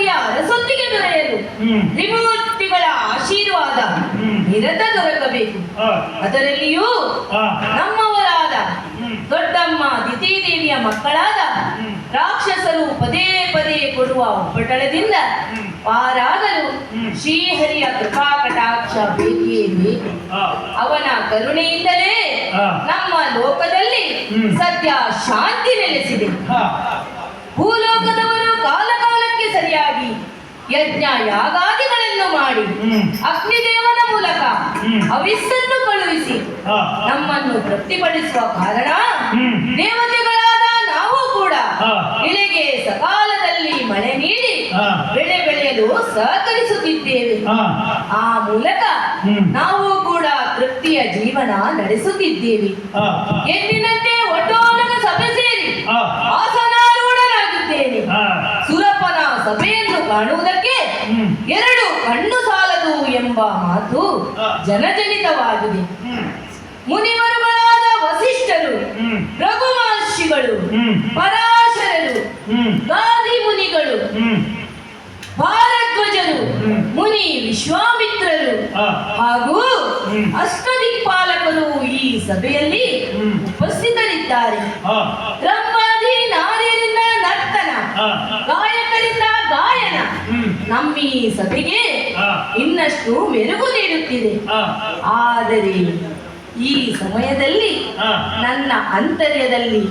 ಚಕ್ರವರ್ತಿಯ ಅರಸೊತ್ತಿಗೆ ದೊರೆಯಲು ತ್ರಿಮೂರ್ತಿಗಳ ಆಶೀರ್ವಾದ ನಿರತ ದೊರಕಬೇಕು. ಅದರಲ್ಲಿಯೂ ನಮ್ಮವರಾದ ದೊಡ್ಡಮ್ಮ ದಿತಿದೇವಿಯ ಮಕ್ಕಳಾದ ರಾಕ್ಷಸರು ಪದೇ ಪದೇ ಕೊಡುವ ಉಪಟಳದಿಂದ ಪಾರಾಗಲು ಶ್ರೀಹರಿಯ ಕೃಪಾ ಕಟಾಕ್ಷ ಬೇಕೇ ಬೇಕು. ಅವನ ಕರುಣೆಯಿಂದಲೇ ನಮ್ಮ ಲೋಕದಲ್ಲಿ ಸದ್ಯ ಶಾಂತಿ ನೆಲೆಸಿದೆ. ಭೂಲೋಕದವರು ಕಾಲಕಾಲಕ್ಕೆ ಸರಿಯಾಗಿ ಯಜ್ಞ ಯಾಗಾದಿಗಳನ್ನು ಮಾಡಿ ಅಗ್ನಿದೇವನ ಮೂಲಕ ಹವಿಸ್ಸನ್ನು ಕಳುಹಿಸಿ ನಮ್ಮನ್ನು ತೃಪ್ತಿಪಡಿಸುವ ಕಾರಣ ದೇವತೆಗಳಾದ ನಾವು ಕೂಡ ಇಳೆಗೆ ಸಕಾಲದಲ್ಲಿ ಮಳೆ ನೀಡಿ ಬೆಳೆ ಬೆಳೆಯಲು ಸಹಕರಿಸುತ್ತಿದ್ದೇವೆ. ಆ ಮೂಲಕ ನಾವು ಕೂಡ ತೃಪ್ತಿಯ ಜೀವನ ನಡೆಸುತ್ತಿದ್ದೇವೆ. ಎಂದಿನಂತೆ ಒಟ್ಟೋಲಗ ಸಭೆ ಸೇರಿ ಆಸನಾರೂಢನಾಗಿದ್ದೇನೆ. ಸುರಪನ ಸಭೆಯನ್ನು ಕಾಣುವುದಕ್ಕೆ ಎರಡು ಕಣ್ಣು ಸಾಲದು ಎಂಬ ಮಾತು ಜನಜನಿತವಾಗಿದೆ. ಮುನಿವರುಗಳಾದ ವಸಿಷ್ಠರು, ರಘು ಮಹರ್ಷಿಗಳು, ಪರಾಶರರು, ಗಾದಿ ಮುನಿಗಳು, ಭಾರದ್ವಾಜರು, ಮುನಿ ವಿಶ್ವಾಮಿತ್ರರು ಹಾಗೂ ಅಷ್ಟದಿಕ್ಪಾಲಕರು ಈ ಸಭೆಯಲ್ಲಿ ಉಪಸ್ಥಿತರಿದ್ದಾರೆ. ಬ್ರಹ್ಮಾದಿ ನಾರಿಯರಿಂದ ನರ್ತನ, ಗಾಯಕರಿಂದ ಗಾಯನ ನಮ್ಮೀ ಸಭೆಗೆ ಇನ್ನಷ್ಟು ಮೆರುಗು ನೀಡುತ್ತಿದೆ. ಆದರೆ ಈ ಸಮಯದಲ್ಲಿ ನನ್ನ ಅಂತರ್ಯದಲ್ಲಿ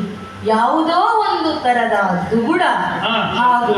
ಯಾವುದೋ ಒಂದು ತರದ ದುಗುಡ ಹಾಗೂ